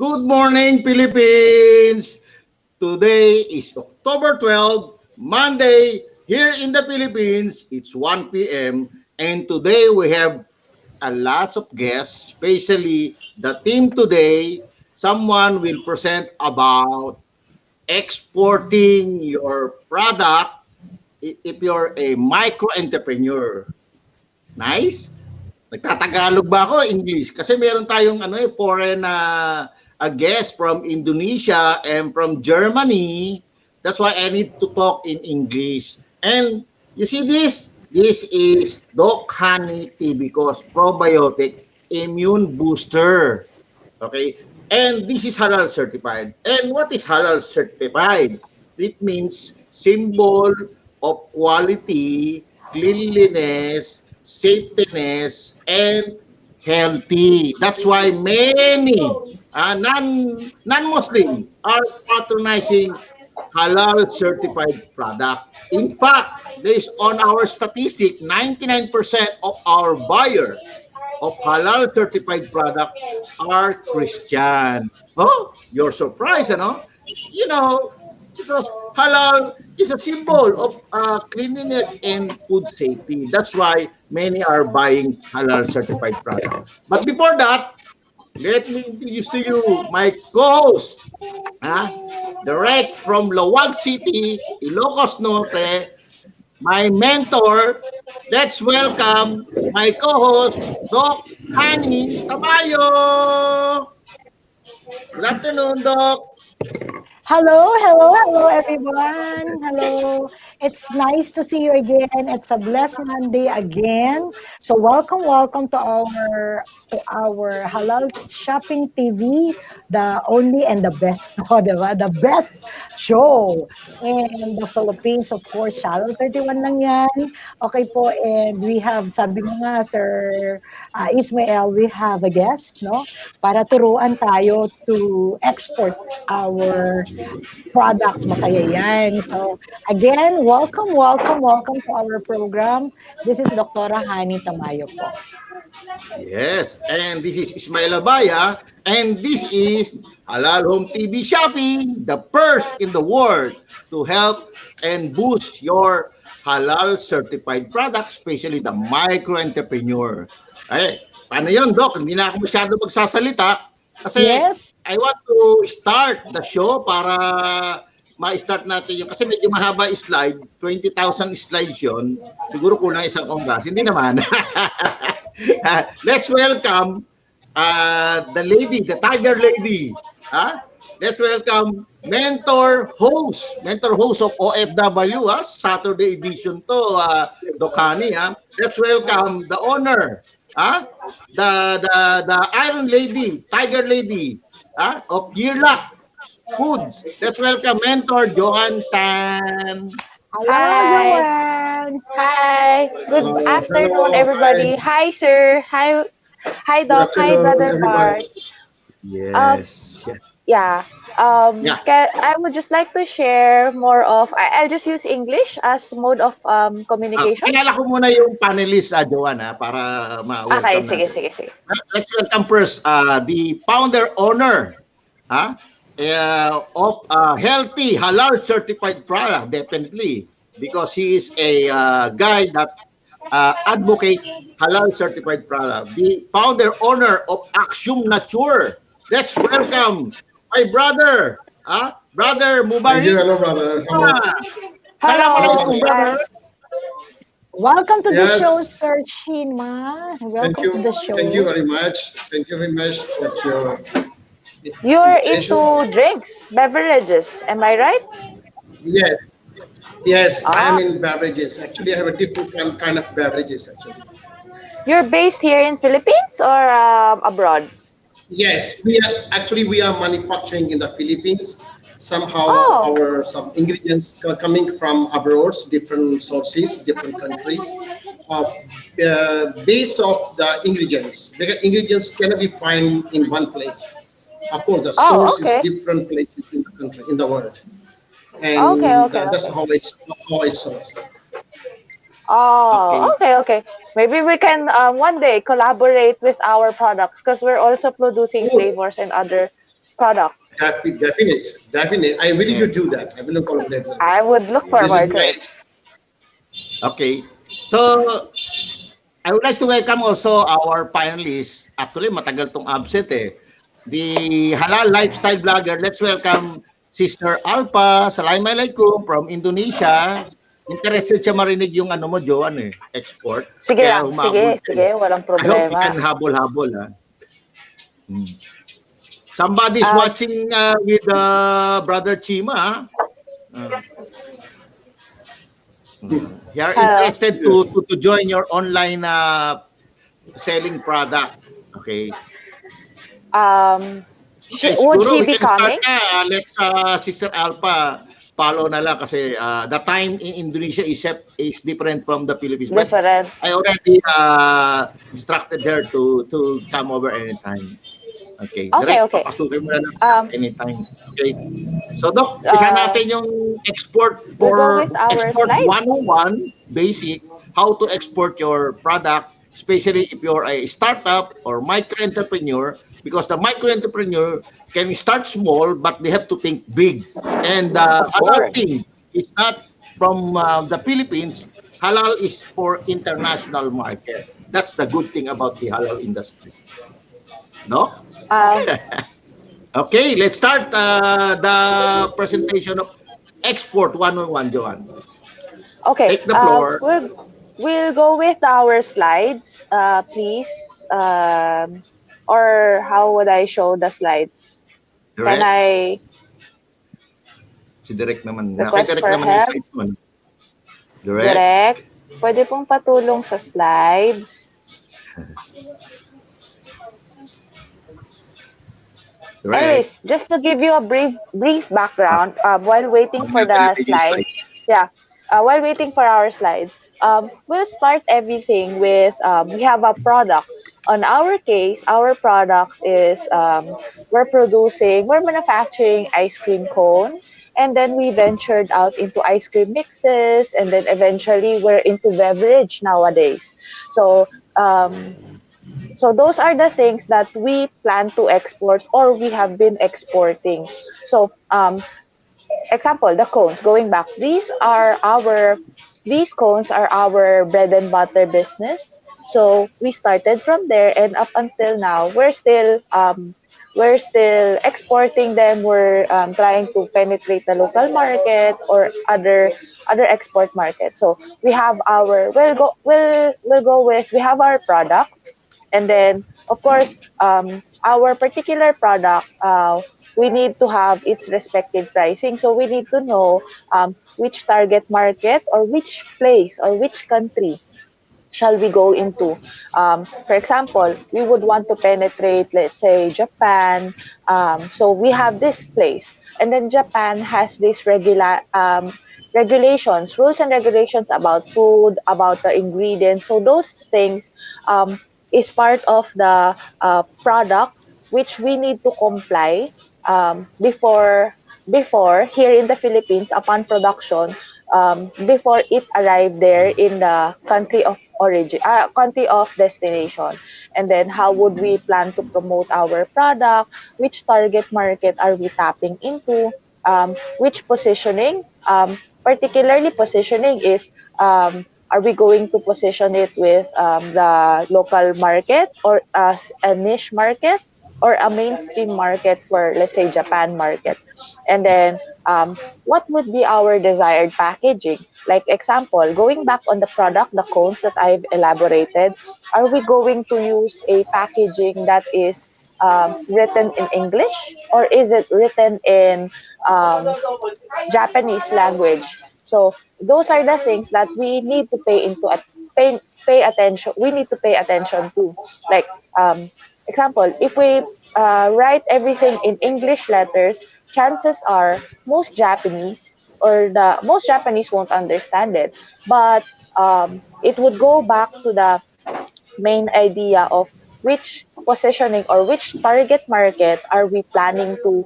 Good morning, Philippines! Today is October 12, Monday. Here in the Philippines, it's 1 p.m. And today we have a lots of guests, especially the team today. Someone will present about exporting your product if you're a micro entrepreneur. Nice? Nagtatagalog ba ako English? Kasi meron tayong foreign a guest from Indonesia and from Germany. That's why I need to talk in English. And you see this? This is Doc Honey Tea because probiotic immune booster. Okay? And this is halal certified. And what is halal certified? It means symbol of quality, cleanliness, safetyness, and healthy. That's why many non-Muslim are patronizing halal certified product. In fact, based on our statistic, 99% of our buyer of halal certified product are Christian. Oh, you're surprised, ano? You know, because halal is a symbol of cleanliness and food safety. That's why many are buying halal certified product. But before that, let me introduce to you my co-host, direct from Lawag City, Ilocos Norte, my mentor. Let's welcome my co-host, Doc Hani Tamayo. Good afternoon, Doc. Hello, everyone. Hello. It's nice to see you again. It's a blessed Monday again. So welcome to our Halal Shopping TV, the only and the best, no, diba? The best show in the Philippines. Of course, Channel 31 lang yan. Okay po, and we have, sabi mo nga, Sir Ismael, we have a guest, no? Para turuan tayo to export our products, masaya yan. So, again, welcome to our program. This is Dr. Hani Tamayo po. Yes, and this is Ismail Abaya, and this is Halal Home TV Shopping, the first in the world to help and boost your halal certified products, especially the micro entrepreneur. Ay, paano yun, Doc? Hindi na ako masyado magsasalita kasi Yes. I want to start the show para ma-start natin yung kasi medyo mahaba slide, 20,000 slides yon. Siguro kulang isang oras. Hindi naman. Let's welcome the lady, the tiger lady. Let's welcome mentor host of OFW, Saturday edition to, Dokani. Let's welcome the owner, the Iron Lady, Tiger Lady, of Yearlock Foods. Let's welcome mentor Johan Tan. Hello, Hi. Joanne. Hi. Good afternoon, everybody. Hi, sir. Hi, Doc. Hi, Brother Bart. Yes. Yeah. I would just like to share more of. I'll just use English as mode of communication. Kilala ko muna yung panelists, Joan, para ma-welcome Okay, natin. sige. Let's welcome first the founder owner of healthy halal certified product, definitely, because he is a guy that advocate halal certified product. The founder owner of Axiom Nature. Let's welcome my brother, Brother Mubarak. Hello, brother. Assalamualaikum, brother. Welcome to the Yes. show, Sir Chinma. Welcome to the show. Thank you very much. Thank you very much that You're into drinks, beverages. Am I right? Yes, I am in beverages. Actually, I have a different kind of beverages. Actually, You're based here in Philippines or abroad? yes, we are manufacturing in the Philippines. Somehow, Oh. some ingredients are coming from abroad, different sources, different countries. Based of the ingredients, the ingredients cannot be found in one place. Of course, the source okay. is different places in the country, in the world, and Okay. that's how it's sourced. Oh, okay. Maybe we can one day collaborate with our products because we're also producing Oh, flavors and other products. Definite, definite. I really Yeah. should do that. I will confident. I would look This is forward to great. it. Okay. So, I would like to welcome also our panelists. Actually, matagal tong absent eh. The halal lifestyle blogger. Let's welcome Sister Alpa. Assalamualaikum from Indonesia. Interested siya marinig yung ano mo, Joan eh, export. Sige Kaya lang, humabol sige, siya eh. sige, walang I hope you problema. can habol-habol ha. Hmm. Somebody's Um, watching with Brother Chima. Uh, you are hello. interested to join your online selling product. Okay. Um, Okay, would siguro she we be can start coming? na. Let's Sister Alpha follow na lang kasi the time in Indonesia is different from the Philippines. But Different. I already instructed her to come over anytime. Okay, Okay, direct okay. papasukin mo na lang siya Um, anytime. Okay. So Doc, isa uh, natin yung export we'll go with our export slides. 101 basic, how to export your product, especially if you're a startup or micro entrepreneur, because the micro entrepreneur can start small but they have to think big. And Of halal course. thing is not from the Philippines. Halal is for international market. That's the good thing about the halal industry. No? Um, Okay, let's start the presentation of Export 101, Johan. okay. Take the floor. We'll go with our slides, please. Or how would I show the slides? Can Direct. I Si Direct naman. Kay request Direct for naman yung help? slides mo. Ano? Direct. Direct. Pwede pong patulong sa slides. Anyways, Direct. just to give you a brief background, while waiting for Mamaya the palitin yung slides, slide. yeah, while waiting for our slides, we'll start everything with we have a product. On our case, our products is we're manufacturing ice cream cone, and then we ventured out into ice cream mixes, and then eventually we're into beverage nowadays. So um, so those are the things that we plan to export or we have been exporting. So example, the cones. Going back, these cones are our bread and butter business. So we started from there, and up until now, we're still exporting them. We're trying to penetrate the local market or other export markets. So we have our we'll go with we have our products, and then of course our particular product. We need to have its respective pricing. So we need to know which target market or which place or which country shall we go into. For example, we would want to penetrate, let's say, Japan. So we have this place, and then Japan has these regulations, rules and regulations about food, about the ingredients. So those things is part of the product which we need to comply before here in the Philippines upon production, before it arrived there in the country of origin, country of destination. And then how would we plan to promote our product? Which target market are we tapping into? Which positioning? Particularly positioning is, are we going to position it with the local market or as a niche market or a mainstream market for, let's say, Japan market? And then what would be our desired packaging? Like example, going back on the product, the cones that I've elaborated, are we going to use a packaging that is written in English, or is it written in um, Japanese language? So those are the things that we need to pay attention. We need to pay attention to. Like example, if we write everything in English letters, chances are most Japanese won't understand it. But it would go back to the main idea of which positioning or which target market are we planning to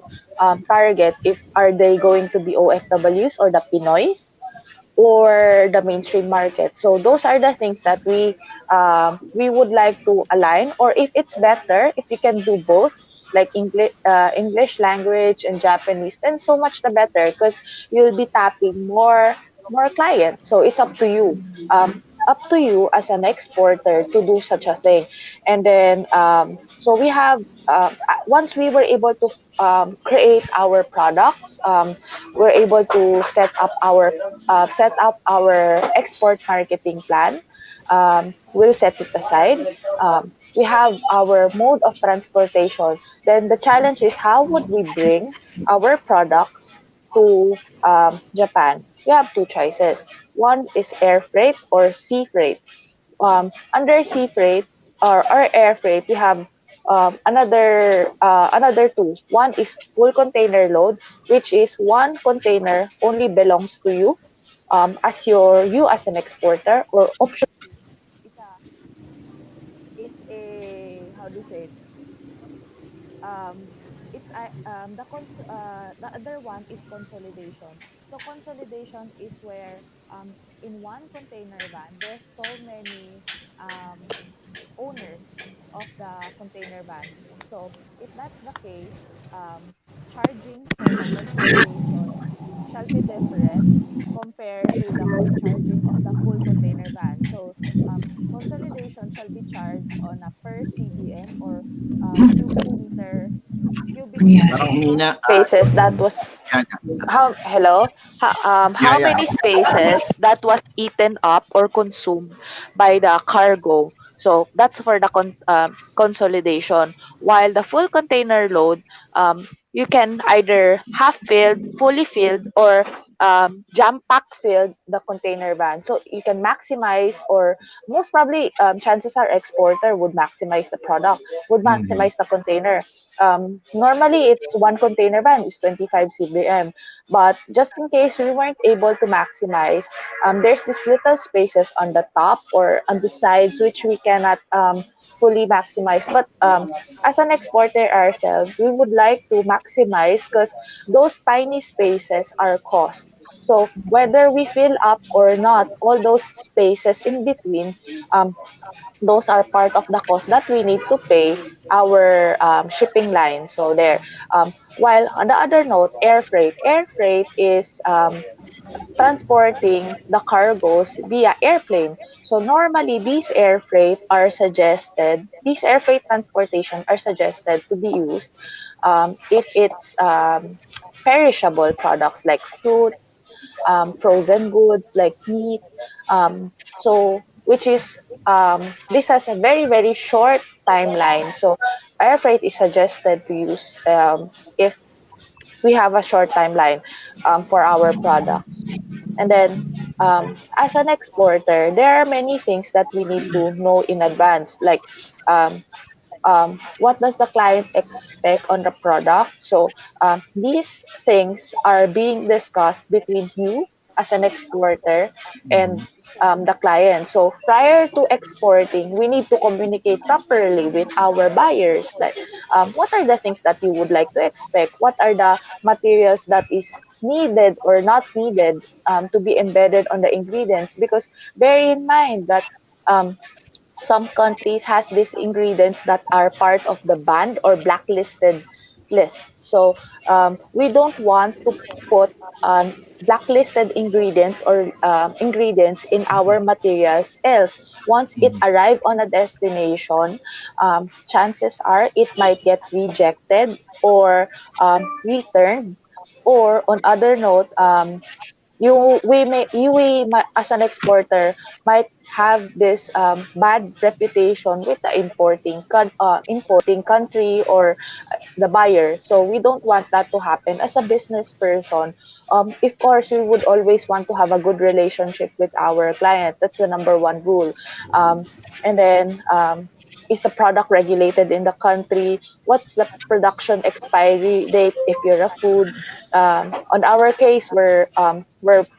target. If are they going to be OFWs or the Pinoys or the mainstream market. So those are the things that we would like to align, or if it's better if you can do both, like English language and Japanese, then so much the better because you'll be tapping more clients. So it's up to you as an exporter to do such a thing. And then so we have once we were able to create our products, we're able to set up our export marketing plan. We'll set it aside. We have our mode of transportation. Then the challenge is how would we bring our products to Japan? We have two choices. One is air freight or sea freight. Under sea freight or air freight, we have another two. One is full container load, which is one container only belongs to you you as an exporter, or option is a how do you say it? um, the other one is consolidation. So consolidation is where in one container van there's so many um, owners of the container van. So if that's the case, charging for the consolidation shall be different compared to the charging of the full container van. So consolidation shall be charged on a per CBM or cubic Parang meter humina. spaces that was Yan, yan. how Yeah, yeah. many spaces that was eaten up or consumed by the cargo. So that's for the consolidation. While the full container load, you can either half filled, fully filled, or jam pack filled the container van. So you can maximize, or most probably, chances are exporter would maximize the product, would Mhm. maximize the container. Normally, it's one container van is 25 cbm, but just in case we weren't able to maximize, there's these little spaces on the top or on the sides which we cannot fully maximize. But as an exporter ourselves, we would like to maximize because those tiny spaces are cost. So whether we fill up or not, all those spaces in between, um, those are part of the cost that we need to pay our shipping line. So there. While on the other note, air freight is transporting the cargoes via airplane. So normally these air freight transportation are suggested to be used if it's perishable products like fruits, frozen goods like meat. Which is this has a very short timeline. So air freight is suggested to use if we have a short timeline for our products. And then, as an exporter, there are many things that we need to know in advance, like um, what does the client expect on the product. So these things are being discussed between you as an exporter and Mhm. the client. So prior to exporting, we need to communicate properly with our buyers. Like, what are the things that you would like to expect? What are the materials that is needed or not needed to be embedded on the ingredients? Because bear in mind that um, some countries has these ingredients that are part of the banned or blacklisted list. So we don't want to put blacklisted ingredients or ingredients in our materials. Else, once it Mhm. arrive on a destination, chances are it might get rejected or returned. Or on other note, as an exporter might have this bad reputation with the importing country or the buyer. So we don't want that to happen. As a business person, of course, we would always want to have a good relationship with our client. That's the number one rule. And then, is the product regulated in the country? What's the production expiry date if you're a food? On our case, we're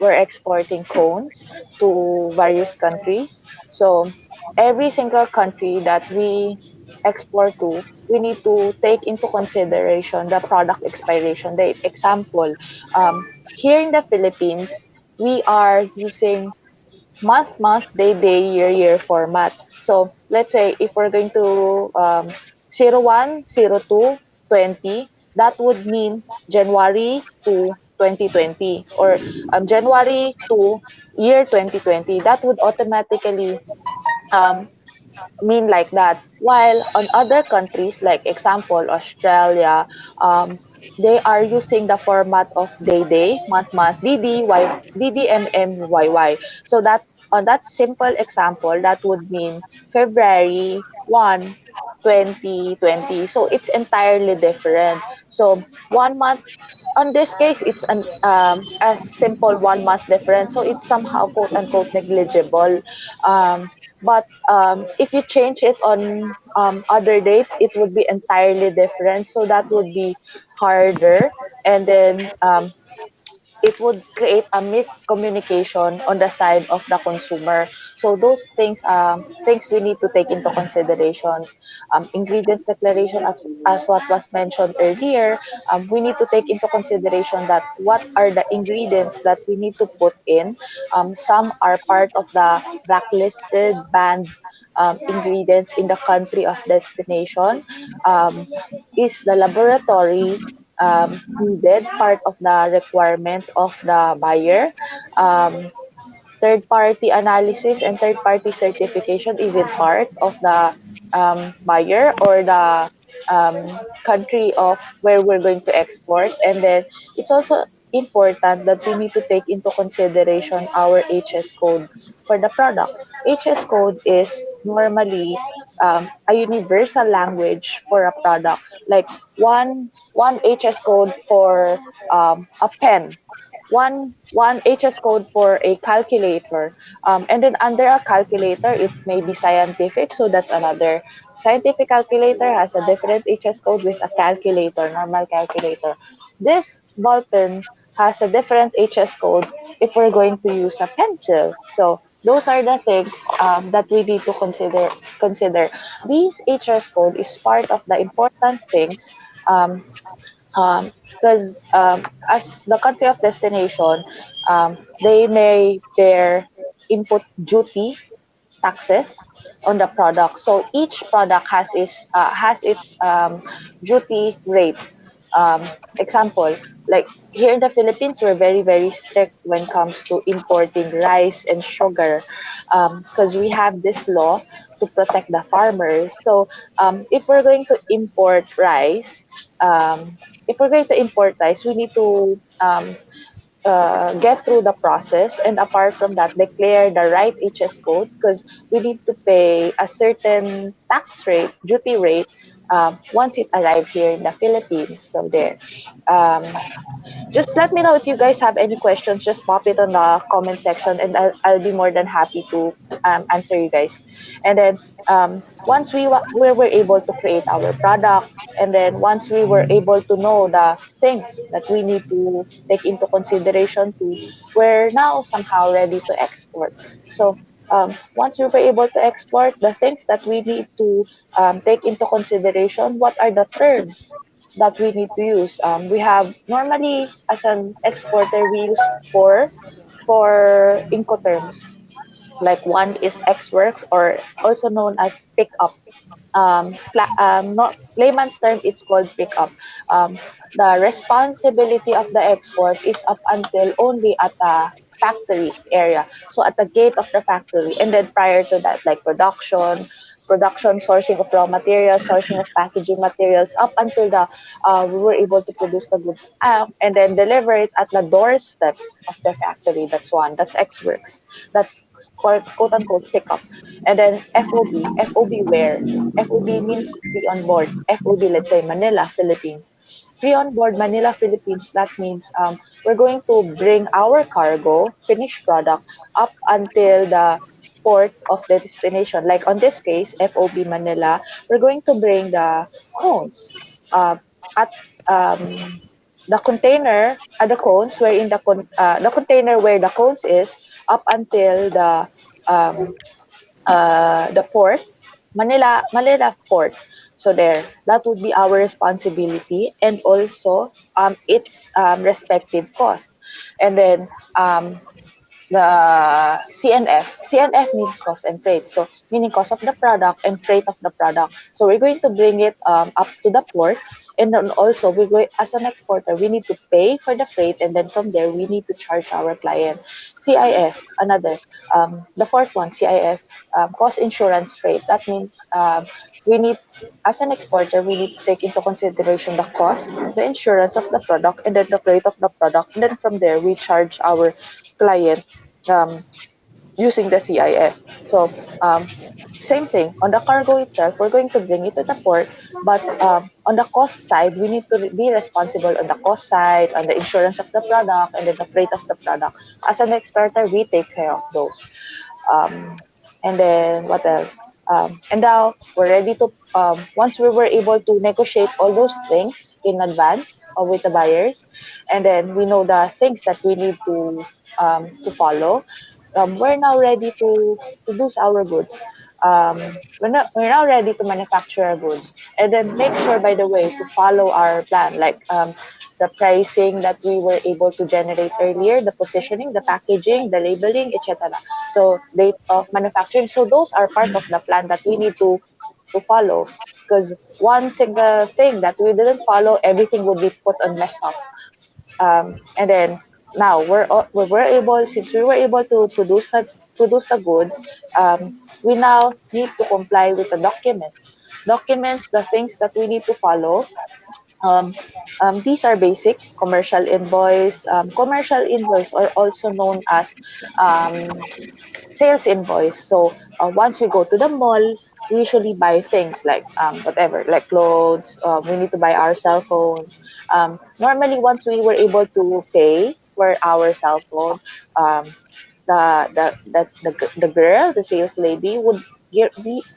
exporting cones to various countries. So every single country that we export to, we need to take into consideration the product expiration date. Example, here in the Philippines, we are using month, day, year format. So let's say if we're going to 01, 02, 20, that would mean January to 2020, or January to year 2020. That would automatically um, mean like that. While on other countries, like example Australia, they are using the format of day, month, DDMMYY. So that on that simple example, that would mean February 1, 2020. So it's entirely different. So 1 month, on this case, it's an a simple 1 month difference. So it's somehow quote unquote negligible. But if you change it on other dates, it would be entirely different. So that would be harder. And then it would create a miscommunication on the side of the consumer. So those things we need to take into consideration. Ingredients declaration, as what was mentioned earlier, we need to take into consideration that what are the ingredients that we need to put in. Some are part of the blacklisted, banned ingredients in the country of destination. Um, is the laboratory needed part of the requirement of the buyer? Um, third party analysis and third party certification, is it part of the buyer or the um, country of where we're going to export? And then it's also important that we need to take into consideration our HS code for the product. HS code is normally a universal language for a product, like one HS code for a pen, one HS code for a calculator. And then under a calculator, it may be scientific, so that's another. Scientific calculator has a different HS code with a calculator, normal calculator. This ball pen has a different HS code if we're going to use a pencil. So those are the things that we need to consider. This HS code is part of the important things, um, because as the country of destination, they may bear input duty taxes on the product. So each product has its duty rate. Example, like here in the Philippines, we're very strict when it comes to importing rice and sugar, because we have this law to protect the farmers. So if we're going to import rice, we need to get through the process, and apart from that, declare the right HS code, because we need to pay a certain tax rate, duty rate, once it arrives here in the Philippines. So there. Um, just let me know if you guys have any questions. Just pop it on the comment section, and I'll be more than happy to answer you guys. And then once we were able to create our product, and then once we were able to know the things that we need to take into consideration, to we're now somehow ready to export. So once we were able to export, the things that we need to take into consideration, what are the terms that we need to use. We have normally, as an exporter, we use four Incoterms. Like one is X works, or also known as pickup. Not layman's term, it's called pickup. Um, the responsibility of the export is up until only at the factory area, so at the gate of the factory, and then prior to that, like production, sourcing of raw materials, sourcing of packaging materials, up until the we were able to produce the goods, and then deliver it at the doorstep of the factory. That's one. That's X works. That's quote unquote pickup. And then FOB where? FOB means free on board. FOB, let's say Manila, Philippines. Free on board Manila, Philippines. That means we're going to bring our cargo, finished product, up until the port of the destination. Like on this case, FOB Manila, we're going to bring the cones at the container, the cones, wherein the container where the cones is, up until um, the port, Manila port. So there, that would be our responsibility, and also its respective cost. And then the CNF. CNF means cost and freight. So meaning cost of the product and freight of the product. So we're going to bring it up to the port, and then also we go as an exporter, we need to pay for the freight, and then from there we need to charge our client. CIF, another. The fourth one, CIF, cost insurance freight. That means we need, as an exporter, we need to take into consideration the cost, the insurance of the product, and then the freight of the product. And then from there, we charge our client um, using the CIF. So same thing on the cargo itself. We're going to bring it to the port, but on the cost side, we need to be responsible on the cost side, on the insurance of the product, and then the freight of the product. As an exporter, we take care of those. Um, and then what else? And now we're ready to, once we were able to negotiate all those things in advance with the buyers, and then we know the things that we need to follow, we're now ready to produce our goods. We're now ready to manufacture our goods, and then make sure, by the way, to follow our plan, like the pricing that we were able to generate earlier, the positioning, the packaging, the labeling, etc. So date of manufacturing. So those are part of the plan that we need to follow. Because one single thing that we didn't follow, everything would be put on mess up. And then now we were able, since we were able to produce the goods, we now need to comply with the documents, the things that we need to follow. um, these are basic commercial invoice. Commercial invoice are also known as um, sales invoice. So once we go to the mall, we usually buy things like whatever, like clothes. We need to buy our cell phones. Normally, once we were able to pay for our cell phone, um, the girl, the sales lady, would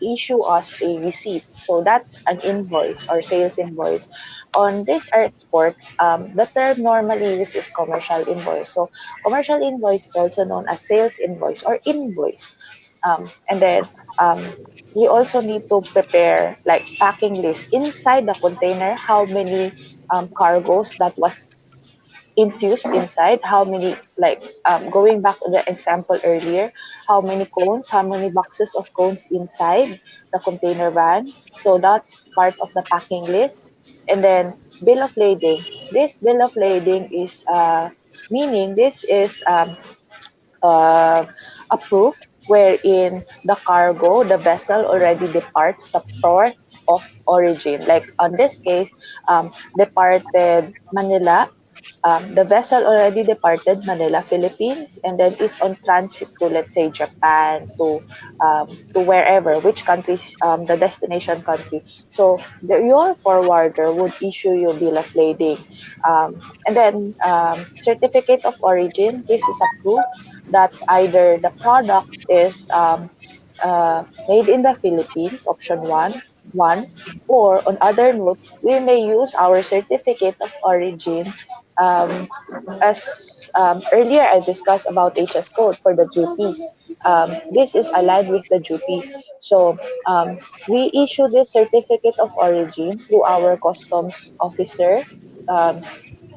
issue us a receipt. So that's an invoice or sales invoice. On this export, the term normally used is commercial invoice. So commercial invoice is also known as sales invoice or invoice. And then we also need to prepare like packing list inside the container, how many cargoes that was infused inside, how many, like going back to the example earlier, how many cones, how many boxes of cones inside the container van. So that's part of the packing list. And then bill of lading. This bill of lading is meaning this is uh, a proof wherein the cargo, the vessel already departs the port of origin. Like on this case, departed Manila. The vessel already departed Manila, Philippines, and then is on transit to, let's say, Japan, to wherever, which countries, the destination country. So your forwarder would issue you bill of lading, and then certificate of origin. This is a proof that either the products is made in the Philippines, option one, or on other note, we may use our certificate of origin. Um, as earlier I discussed about HS code for the duties. This is aligned with the duties. So we issue this certificate of origin to our customs officer. Um,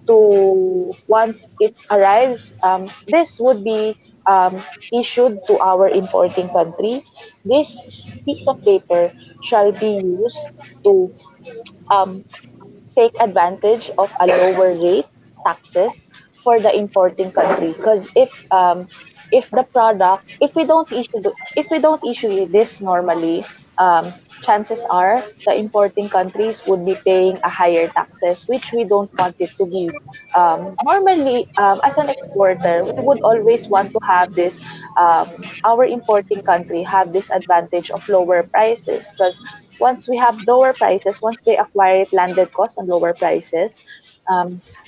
to once it arrives, this would be issued to our importing country. This piece of paper shall be used to um, take advantage of a lower rate taxes for the importing country. Because if the product, if we don't issue this normally, chances are the importing countries would be paying a higher taxes, which we don't want it to be. Normally, as an exporter, we would always want to have this, our importing country have this advantage of lower prices, because once we have lower prices, once they acquire it landed cost and lower prices,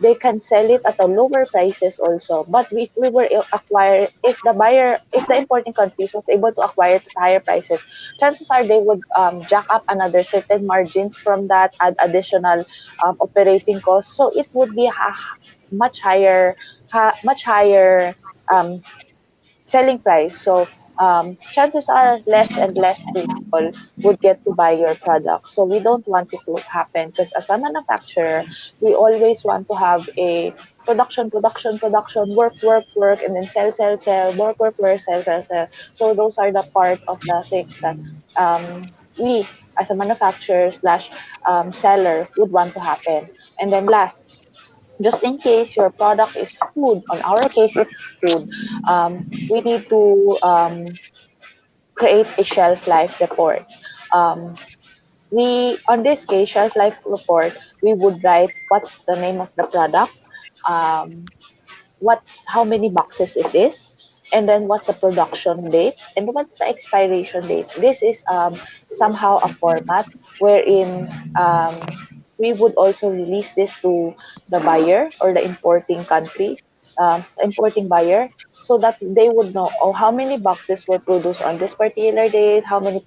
they can sell it at a lower prices also. But if we were acquire, if the buyer, if the importing countries was able to acquire it at higher prices, chances are they would jack up another certain margins from that, add additional operating costs. So it would be much higher, much higher um, selling price. So chances are less and less people would get to buy your product. So we don't want it to happen because as a manufacturer, we always want to have a production, work, and then sell, work, sell. So those are the part of the things that we as a manufacturer slash seller would want to happen. And then last, just in case your product is food, on our case it's food, we need to create a shelf life report. Um, we on this case shelf life report, we would write what's the name of the product, um, what's how many boxes it is, and then what's the production date and what's the expiration date. This is somehow a format wherein we would also release this to the buyer or the importing country, importing buyer, so that they would know, oh, how many boxes were produced on this particular date, how many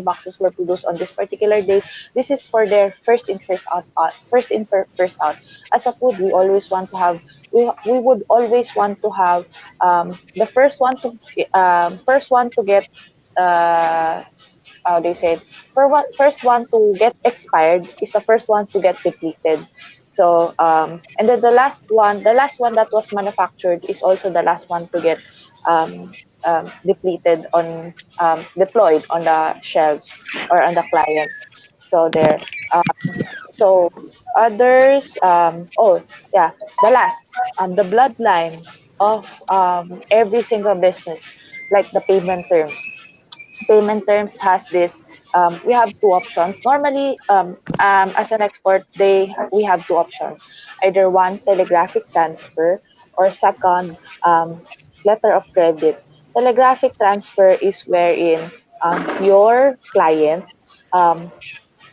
boxes were produced on this particular date. This is for their first in first out, first out. As a food, we always want to have, we would always want to have the first one to get uh, how they say it, first one to get expired is the first one to get depleted. So and then the last one that was manufactured is also the last one to get depleted on deployed on the shelves or on the client. So there. So others, oh yeah, the last, the bloodline of every single business, like the payment terms has this, we have two options normally, as an export, they we have two options, either one, telegraphic transfer, or second, letter of credit. Telegraphic transfer is wherein your client um,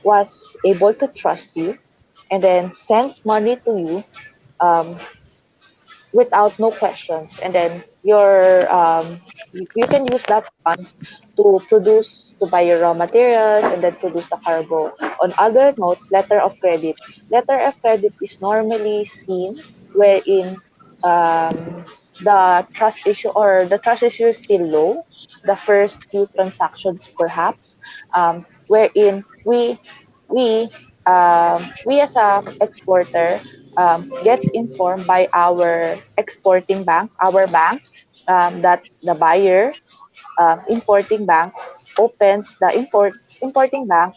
was able to trust you and then sends money to you, um, without no questions, and then you can use that funds to buy your raw materials and then produce the cargo. On other note, letter of credit is normally seen wherein the trust issue is still low, the first few transactions perhaps, wherein we as a exporter gets informed by our exporting bank, our bank, that the buyer, importing bank, opens the importing bank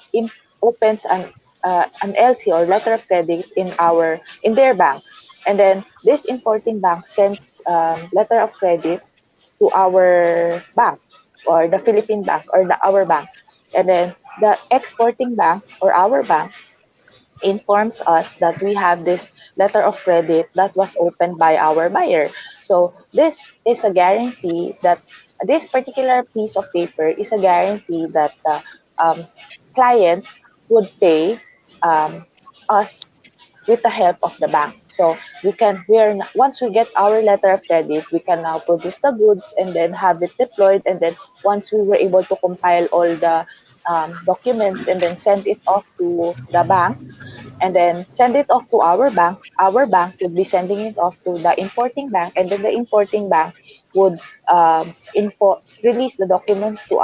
opens an LC or letter of credit in their bank, and then this importing bank sends letter of credit to our bank, or the Philippine bank, or our bank, and then the exporting bank or our bank informs us that we have this letter of credit that was opened by our buyer. So this is a guarantee that this particular piece of paper is a guarantee that the um, client would pay us with the help of the bank. So once we get our letter of credit, we can now produce the goods and then have it deployed. And then once we were able to compile all the documents and then send it off to the bank, and then send it off to our bank. Our bank would be sending it off to the importing bank, and then the importing bank would release the documents to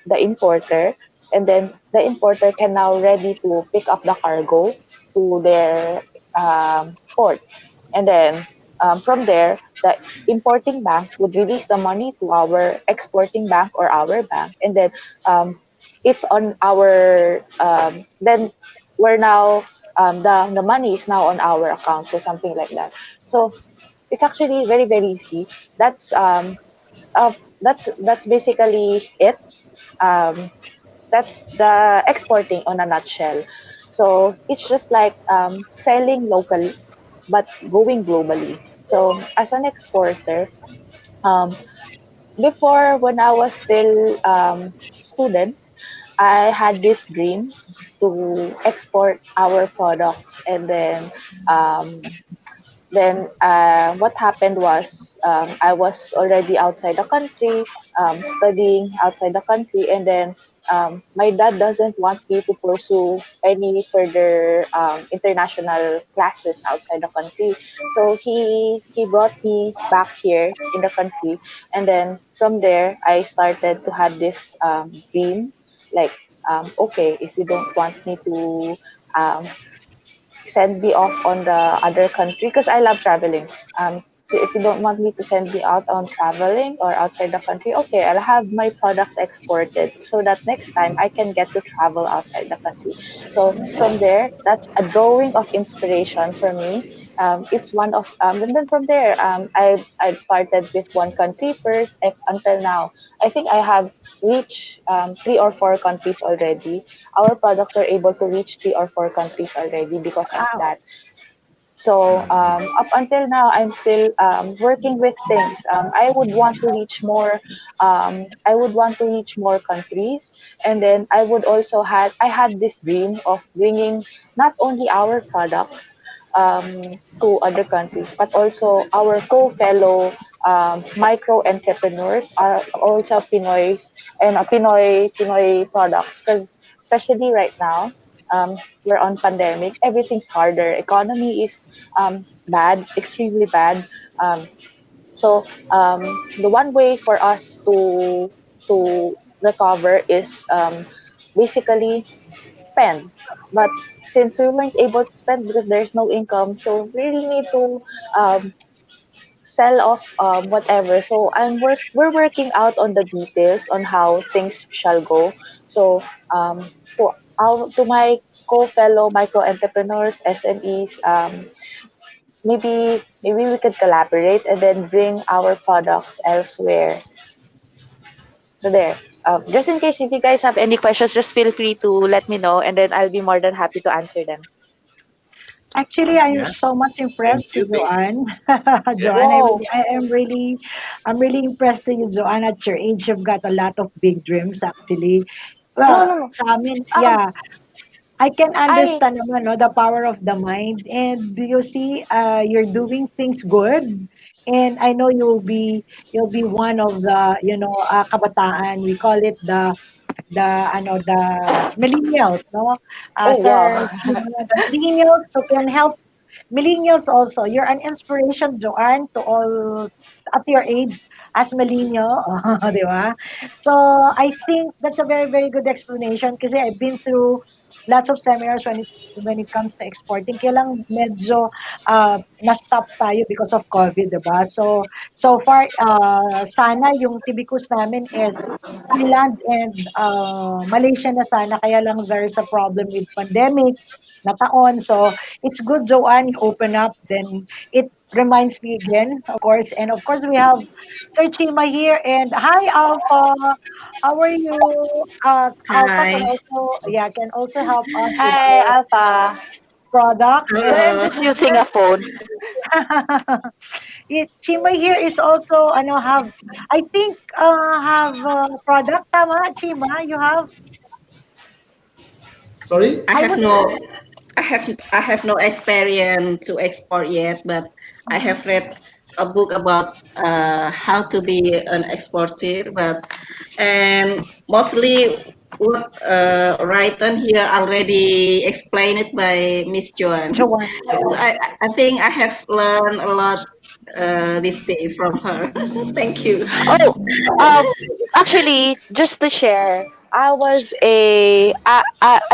the importer, and then the importer can now ready to pick up the cargo to their port, and then from there the importing bank would release the money to our exporting bank or our bank, and then it's on our then we're now the money is now on our account, so something like that. So it's actually very very easy. That's basically it. um, that's the exporting on a nutshell. So it's just like selling locally but going globally. So as an exporter, um, before, when I was still student, I had this dream to export our products, and then um, then what happened was I was already outside the country, studying outside the country, and then my dad doesn't want me to pursue any further international classes outside the country. So he brought me back here in the country, and then from there I started to have this dream, like okay, if you don't want me to um, send me off on the other country, because I love traveling. So if you don't want me to send me out on traveling or outside the country, okay, I'll have my products exported so that next time I can get to travel outside the country. So from there, that's a drawing of inspiration for me. It's one of and then from there, I've started with one country first until now. I think I have reached 3 or 4 countries already. Our products were able to reach 3 or 4 countries already because of Wow. that. So up until now, I'm still working with things. I would want to reach more. I would want to reach more countries, and then I would also had I had this dream of bringing not only our products to other countries, but also our co-fellow micro entrepreneurs are also Pinoy's and Pinoy products, because especially right now, we're on pandemic, everything's harder, economy is bad, extremely bad. So the one way for us to recover is basically spend. But since we weren't able to spend because there's no income, so we really need to um, sell off whatever. So we're working out on the details on how things shall go. So to my co-fellow micro entrepreneurs, SMEs, maybe we could collaborate and then bring our products elsewhere. So there. Just in case if you guys have any questions, just feel free to let me know, and then I'll be more than happy to answer them. Actually, I'm Yeah. so much Thank impressed to you. Thank you. Joanne. Yeah. Joanne, Wow. I'm really impressed to you, Joanne. At your age, you've got a lot of big dreams, actually. No, Well, no, no. sa amin, Um, yeah, I can I understand naman, no, the power of the mind. And you see, you're doing things good. And I know you'll be one of the, kabataan. We call it the millennials, no? oh Sir, wow. the millennials who can help millennials also. You're an inspiration, Joanne, to all at your age as millennial, di ba? So I think that's a very, very good explanation kasi I've been through lots of seminars when it comes to exporting. Kaya lang medyo na-stop tayo because of COVID, di ba? So far, sana yung tibicus namin is Thailand and Malaysia na sana. Kaya lang there's a problem with pandemic na taon. So it's good, Joanne, you open up. Then it reminds me again, of course. And of course, we have Sir Chima here. And hi, Alpha. How are you? Alpha Hi. can also help us with Hi, our Alpha. products. Sorry, And I'm Hello. just using a phone. Chima here is also, I think, have product, tama, Chima? You have, Sorry? I I have was, no I have no experience to export yet, but I have read a book about how to be an exporter, but and mostly what written here already explained it by Miss Joan. Joanne. So I think I have learned a lot this day from her. Thank you. Oh, um, actually, just to share, I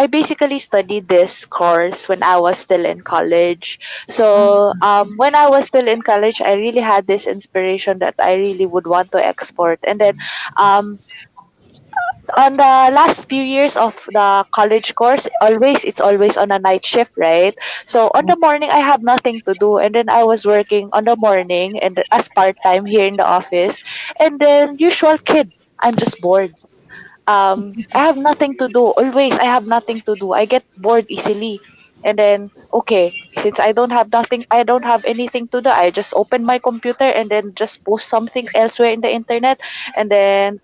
basically studied this course when I was still in college. So, when I was still in college, I really had this inspiration that I really would want to export. And then, um, on the last few years of the college course, it's always on a night shift, right? So on the morning I have nothing to do, and then I was working on the morning and as part time here in the office, and then usual kid, I'm just bored. I have nothing to do. Always I have nothing to do. I get bored easily. And then okay, since I don't have anything to do, I just open my computer and then just post something elsewhere in the internet, and then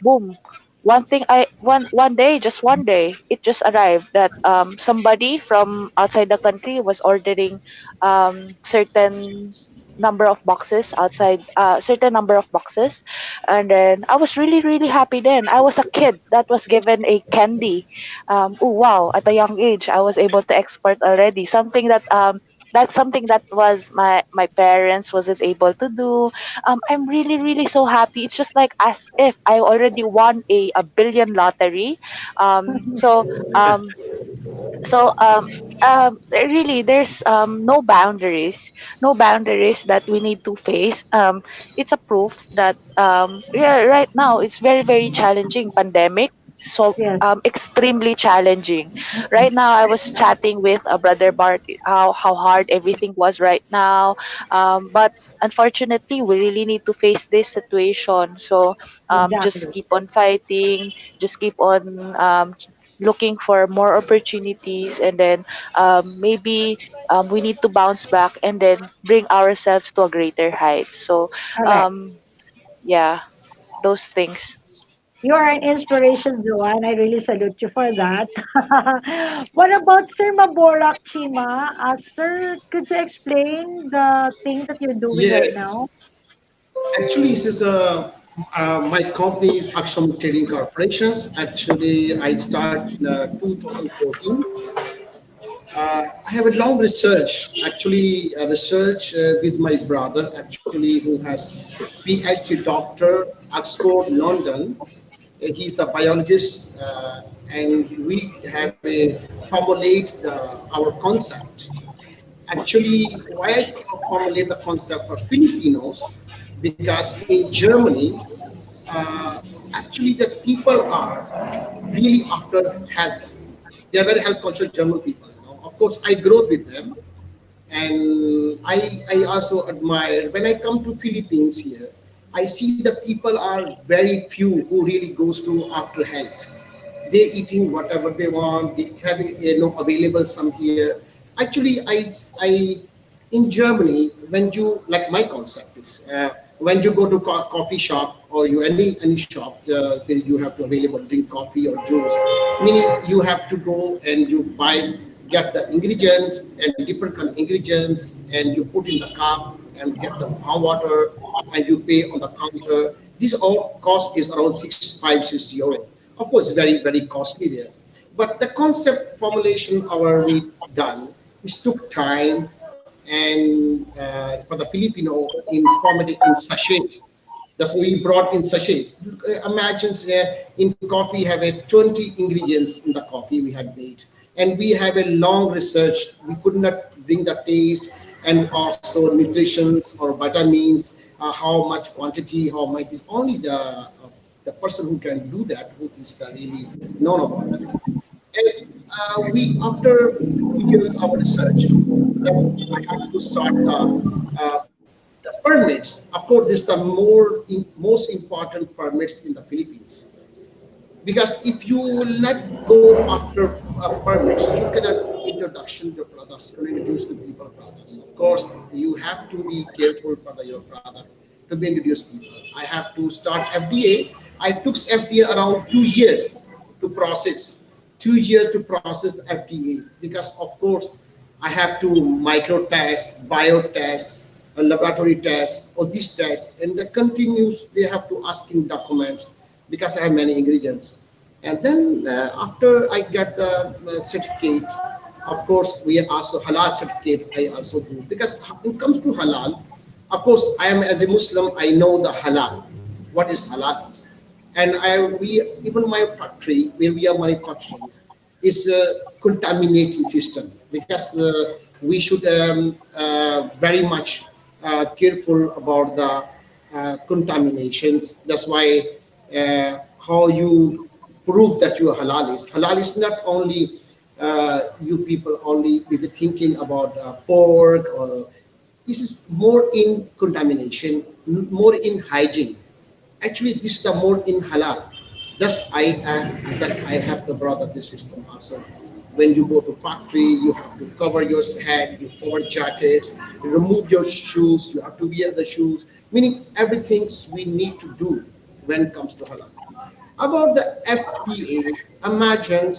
boom, one day, just one day, it just arrived that somebody from outside the country was ordering certain number of boxes outside, certain number of boxes. And then I was really really happy. Then I was a kid that was given a candy. Oh wow, at a young age I was able to export already, something that that's something that was my parents wasn't able to do. I'm really, really so happy. It's just like as if I already won a billion lottery. Um, so um, really, there's no boundaries that we need to face. It's a proof that yeah, right now it's very, very challenging. Pandemic, so Yes, extremely challenging. Right now, I was chatting with a brother Bart how hard everything was right now. But unfortunately, we really need to face this situation. So just exactly. keep on fighting, just keep on looking for more opportunities, and then maybe we need to bounce back and then bring ourselves to a greater height. So Correct. um, yeah, those things. You are an inspiration, Joanne. I really salute you for that. What about Sir Maborak Chima? Sir, could you explain the thing that you're doing right Yes, now? actually, this is my company is Aksham Trading Corporations. Actually, I started in 2014. I have a long research, actually, research with my brother, actually, who has PhD doctor, Oxford, London. He's the biologist, and we have a formulate our concept. Actually, why I formulate the concept for Filipinos? Because in Germany, uh, actually the people are really after health. They are very health conscious German people. You know? Of course, I grew up with them, and I also admire when I come to Philippines here. I see the people are very few who really goes to after health. They eating whatever they want. They have available some here. Actually, I in Germany, when you like my concept is when you go to coffee shop or you any shop where you have to available drink coffee or juice, meaning you have to go and you buy get the ingredients and different kind of ingredients and you put in the cup and get the hot water and you pay on the counter. This all cost is around 6 €. Of course, very costly there. But the concept formulation our we done is took time and for the Filipino in formatted in sachet. That's why we brought in sachet. Imagine in coffee have a 20 ingredients in the coffee we had made, and we have a long research. We could not bring the taste and also nutritions or vitamins, how much quantity, how much is only the person who can do that, who is the really known about that. And we, after 2 years of research, then I have to start uh, the permits. Of course, this is the most important permits in the Philippines. Because if you will not go after permits, you cannot introduction your products, you can introduce to people products. Of course, you have to be careful for your products to be introduced people. I have to start FDA. I took FDA around 2 years to process, 2 years to process the FDA because of course I have to micro test, bio test, a laboratory test, or this test, and the continues. They have to asking documents because I have many ingredients. And then after I get the certificate, of course, we also halal certificate. I also do because when it comes to halal, of course, I am as a Muslim. I know the halal, what is halal is, and we even my factory where we are manufacturing is a contaminating system because we should very much careful about the contaminations. That's why how you prove that you are halal is. Halal is not only you people only be thinking about pork or this is more in contamination, more in hygiene. Actually, this is the more in halal. That I have the brought of the system also. When you go to factory, you have to cover your head, you cover jackets, you remove your shoes, you have to wear the shoes. Meaning everything we need to do when it comes to halal. About the FTA, imagine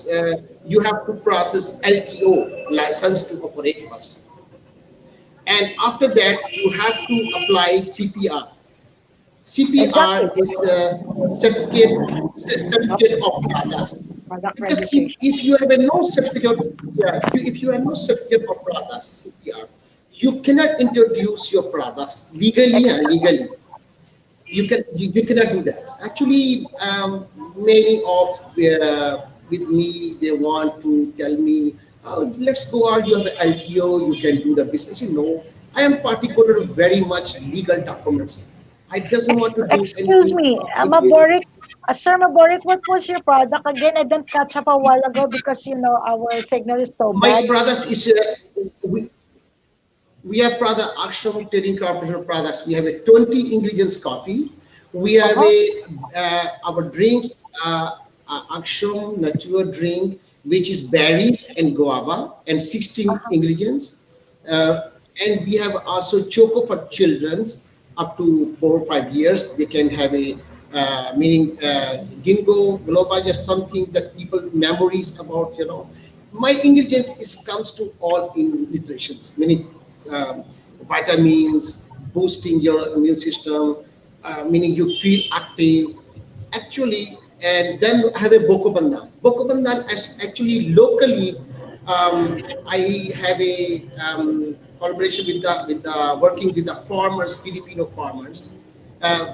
you have to process LTO, license to operate first. And after that, you have to apply CPR. Exactly. CPR is a certificate of products. Product Because registration. if you have a no certificate, yeah, if you have no certificate of products, CPR, you cannot introduce your products legally. Exactly. Legally, you cannot do that. Actually, many of with me, they want to tell me, oh, let's go out. You have an LTO, you can do the business. I am particular very much legal documents. I doesn't want to do Excuse anything. me, If you, Maborik. Sir Maborik, what was your product again? I didn't catch up a while ago because our signal is so my bad. products is we have product Aksham Trading Corporation products. We have a 20 ingredients coffee. We have Uh-huh. our drinks, Aksham Nature drink, which is berries and guava and 16 Uh-huh. ingredients. Uh, and we have also choco for children's up to 4 or 5 years. They can have a meaning ginkgo biloba, just something that people memories about. My ingredients is comes to all in nutritions, meaning vitamins, boosting your immune system, meaning you feel active. Actually, and then I have a Boko Bandan. Boko Bandan is actually locally. I have a collaboration with the working with the farmers, Filipino farmers,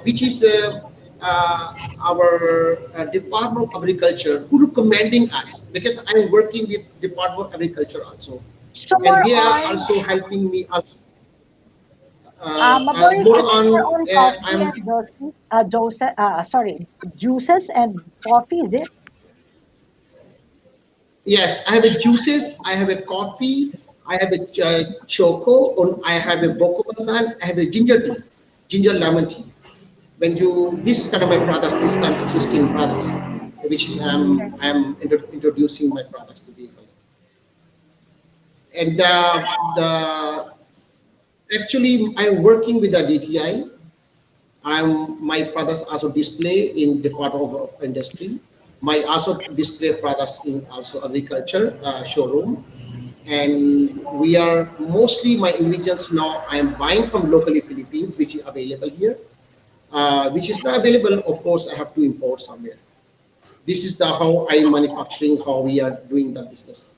which is our Department of Agriculture who recommending us, because I'm working with Department of Agriculture also, So and more they are on, also helping me also, Maborik, more it's more on. on coffee I'm and juices and coffee, is it? Yes, I have a juices, I have a coffee, I have a choco, and I have a boko bandan, I have a ginger tea, ginger lemon tea. When you this is kind of my products, this time existing products, which is Okay. introducing my products to people. And the actually I'm working with the DTI. My products also display in Department of Industry. My also display products in also agriculture showroom, and we are mostly my ingredients now I am buying from locally Philippines, which is available here. Which is not available, of course, I have to import somewhere. This is the how I am manufacturing, how we are doing the business.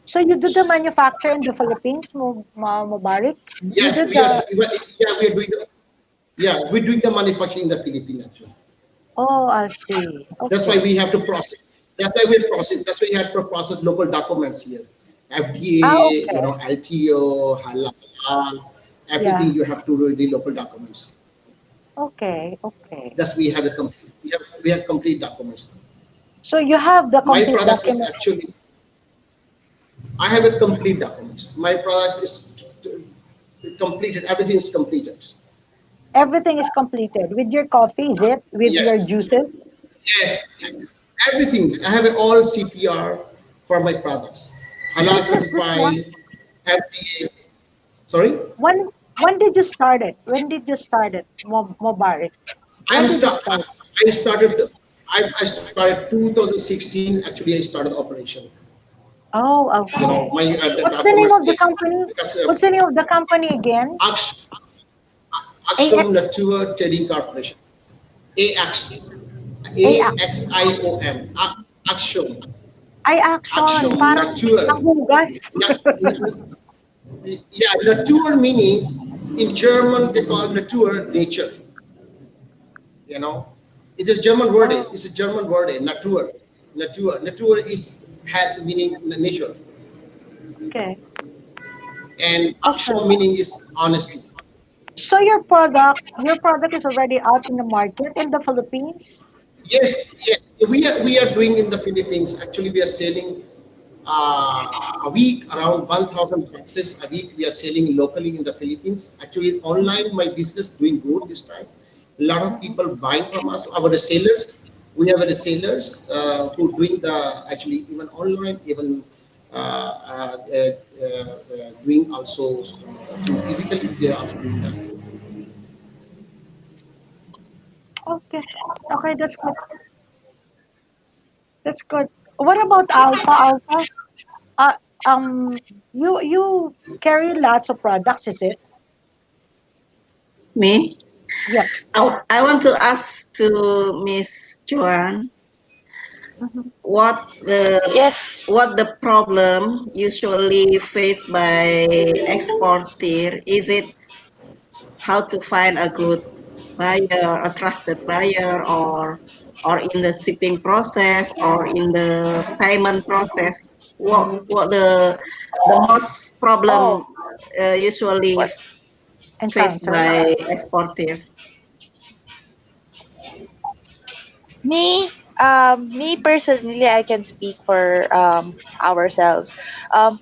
So you do the manufacture in the Philippines, Mubarak? You Yes, do the, yeah, we are doing the, yeah, we're doing the manufacturing in the Philippines actually. oh, I see. That's why Okay. we have to process. That's why we process. That's why we have to process local documents here. Ah, FDA, okay. LTO, halal, Yeah. everything you have to do the local documents. Okay. Okay. Thus, we have a complete. We have complete documents. So you have the My complete products is document. actually. I have a complete documents. My products is completed. Everything is completed. Everything is completed with your coffee, is it? With your Yes, juices? yes, everything. I have all CPR for my products. Halal Is it just this one? certified, FDA. Sorry. When did you start it? When did you start it, Mubarak? When I'm did you start. start? I started. I started 2016. Actually, I started operation. Oh, okay. My What's the name documents of the company? because What's the name of the company again? Aksh, Akshom AX Nature Trading Corporation. AX, AX. AXIOM. Akshom, Ay action, Akshom parang Nature. panghugas. Na, yeah, Nature meaning in German they call Nature nature. You know, it is German word. Oh, It's a German word. Natur. Natur is had meaning nature, okay. and Okay. actual meaning is honesty. So your product is already out in the market in the Philippines? Yes, yes. We are doing in the Philippines. Actually, we are selling a week around 1,000 boxes a week. We are selling locally in the Philippines. Actually, online my business doing good this time. A lot of Mhm. people buying from us. Our resellers, we have resellers who doing the actually even online, even doing also through physically. They are also doing that. Okay. Okay, that's good. That's good. What about Alpha? Alpha? Uh, um, you carry lots of products, is it? Me? Yep. I want to ask to Miss Joan Mhm. what the Yes. problem usually faced by exporter. Is it how to find a good buyer, a trusted buyer, or in the shipping process, or in the payment process? What the most Oh, problem usually what faced Encounter. by exporter? me personally, I can speak for ourselves.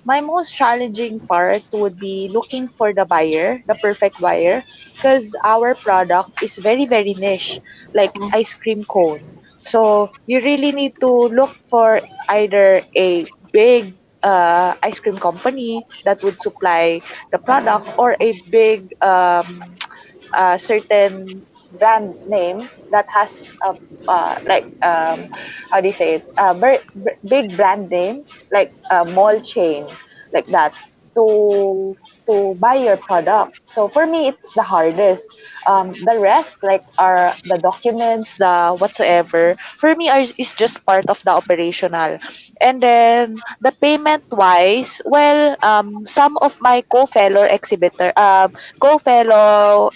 My most challenging part would be looking for the buyer, the perfect buyer, because our product is very, very niche, like ice cream cone. So you really need to look for either a big ice cream company that would supply the product, or a big certain brand name that has a like how do you say it, big brand name, like a mall chain, like that, to buy your product. So for me, it's the hardest. The rest, like, are the documents, the whatsoever, for me is just part of the operational. And then the payment wise, well, some of my co-fellow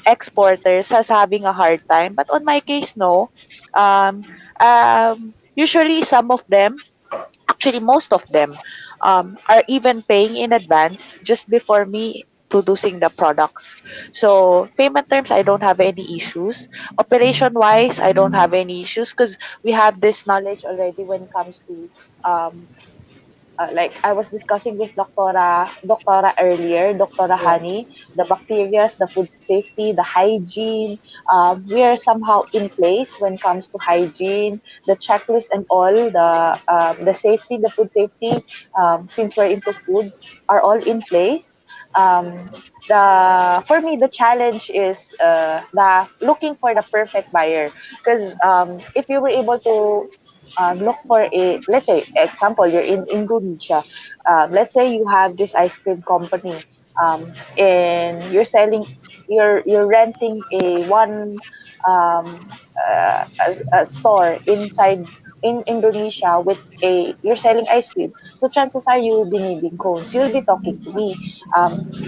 exporters has having a hard time, but on my case, no. Usually some of them, actually most of them, are even paying in advance just before me producing the products. So payment terms, I don't have any issues. Operation wise, I don't have any issues because we have this knowledge already when it comes to um, like I was discussing with Doctora earlier, Doctora Yeah. Hani, the bacteria, the food safety, the hygiene. We are somehow in place when it comes to hygiene, the checklist and all, the safety, the food safety. Since we're into food, are all in place. Um, the For me, the challenge is the looking for the perfect buyer, because if you were able to look for a, let's say, example, you're in Indonesia. Let's say you have this ice cream company, and you're renting a one a store inside in Indonesia with a you're selling ice cream. So chances are you will be needing cones. You'll be talking to me,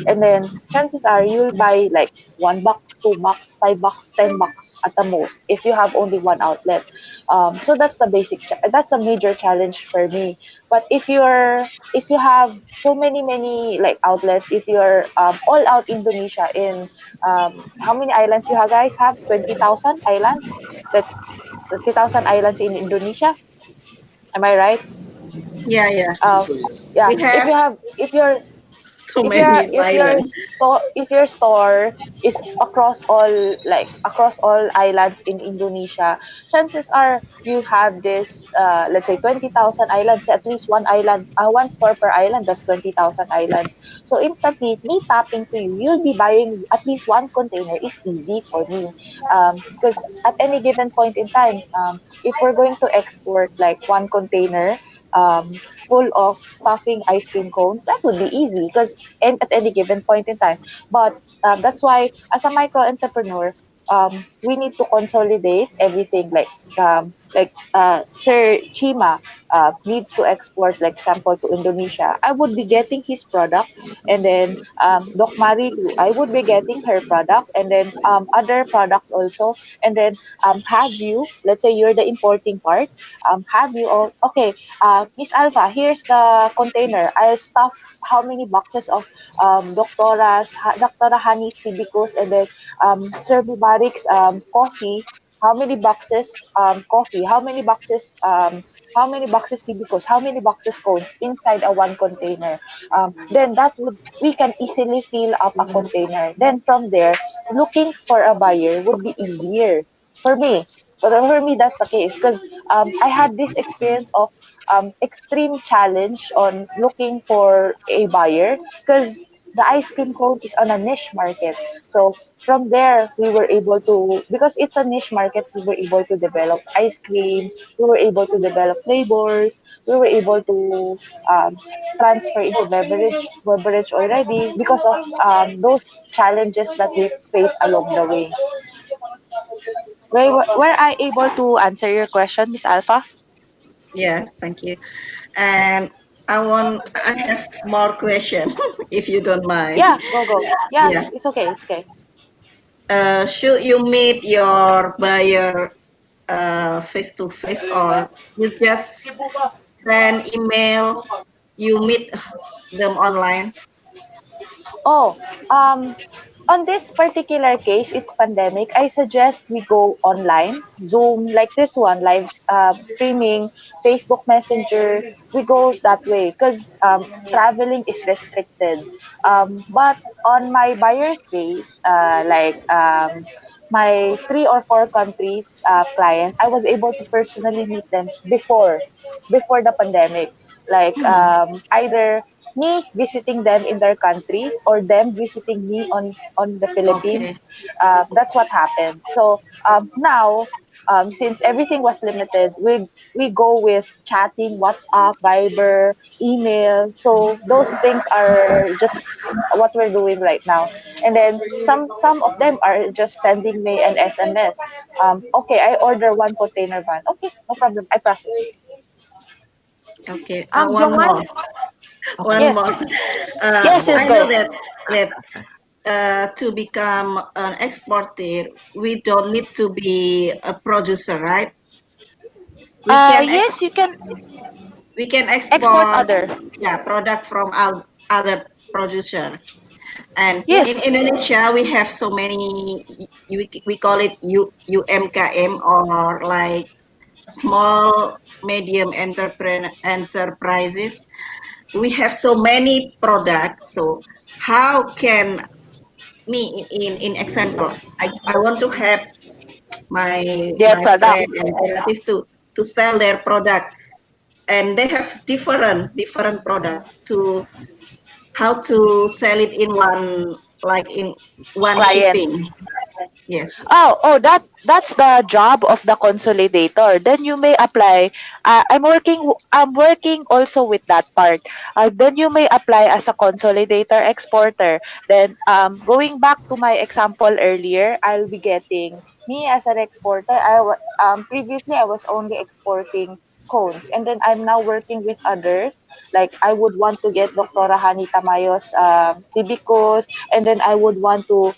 and then chances are you'll buy like $1, $2, $5, $10 at the most if you have only one outlet. So that's the that's a major challenge for me. But if you have so many like outlets, if you're all out Indonesia in how many islands you have guys have 20,000 islands, that 20,000 islands in Indonesia, am I right? Yeah, yeah. I think uh so, yes. yeah, We have if you're so many islands. if your store is across all islands in Indonesia, chances are you have this let's say 20,000 islands, at least one store per island, that's 20,000 islands. So instantly me tapping to you, you'll be buying at least one container is easy for me, because at any given point in time, if we're going to export like one container full of stuffing ice cream cones, that would be easy because at any given point in time. But that's why, as a micro entrepreneur, we need to consolidate everything. Like Sir Chima needs to export, like example, to Indonesia. I would be getting his product, and then Doc Marilu, I would be getting her product, and then other products also, and then have you, let's say you're the importing part, have you all, okay, Miss Alpha, here's the container. I'll stuff how many boxes of Doctora Honey's Tibicus, and then Sir Mubarik's coffee. How many boxes coffee? How many boxes Tibicus? How many boxes cones inside a one container? Then that would we can easily fill up a container. Then from there, looking for a buyer would be easier for me. But for me, that's the case because I had this experience of extreme challenge on looking for a buyer because the ice cream cone is on a niche market. So from there, we were able to, because it's a niche market, we were able to develop ice cream, we were able to develop flavors, we were able to um, transfer into beverage already because of those challenges that we face along the way. Were I able to answer your question, Miss Alpha? Yes, thank you. And I have more question, if you don't mind. Yeah, go. Yeah, Yeah. it's okay, it's okay. Should you meet your buyer face to face, or you just send email, you meet them online? Oh, um, on this particular case, it's pandemic. I suggest we go online, Zoom, like this one, live streaming, Facebook Messenger. We go that way because traveling is restricted. But on my buyer's case, my 3 or 4 countries client, I was able to personally meet them before the pandemic. Like either me visiting them in their country or them visiting me on the Okay. Philippines. That's what happened. So now, since everything was limited, we go with chatting, WhatsApp, Viber, email. So those things are just what we're doing right now. And then some of them are just sending me an SMS. Okay, I order 1 container van. Okay, no problem. I process. Okay. One Joanne? more. Okay. One more. Yes. Yes, yes, I know go. that to become an exporter, we don't need to be a producer, right? We can Yes, you can we can export export, other. yeah, product from other producer. And in Yes. Indonesia, we have so many. We call it UMKM, or like small medium enterprises. We have so many products. So how can me in example, I want to have Their my product. friend and relatives to sell their product, and they have different product to how to sell it in one, like in one Client. shipping. Yes. That's the job of the consolidator. Then you may apply. I'm working also with that part. Then you may apply as a consolidator exporter. Then going back to my example earlier, I'll be getting me as an exporter. Previously I was only exporting cones, and then I'm now working with others. Like I would want to get Dr. Hani Tamayo's tibicos, and then I would want to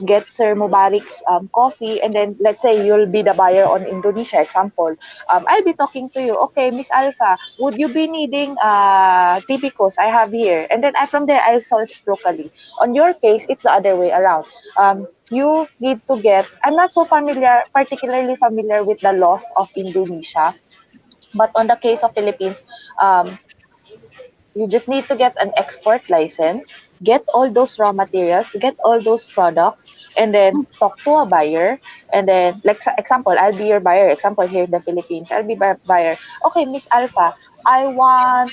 get Sir Mubarik's coffee, and then let's say you'll be the buyer on Indonesia, example. I'll be talking to you, okay, Miss Alpha, would you be needing typicals I have here? And then from there, I'll source locally. On your case, it's the other way around. You need to get, I'm not so particularly familiar with the laws of Indonesia, but on the case of Philippines, um, you just need to get an export license, get all those raw materials, get all those products, and then talk to a buyer. And then, like example, I'll be your buyer. Example here in the Philippines, I'll be buyer. Okay, Miss Alpha, I want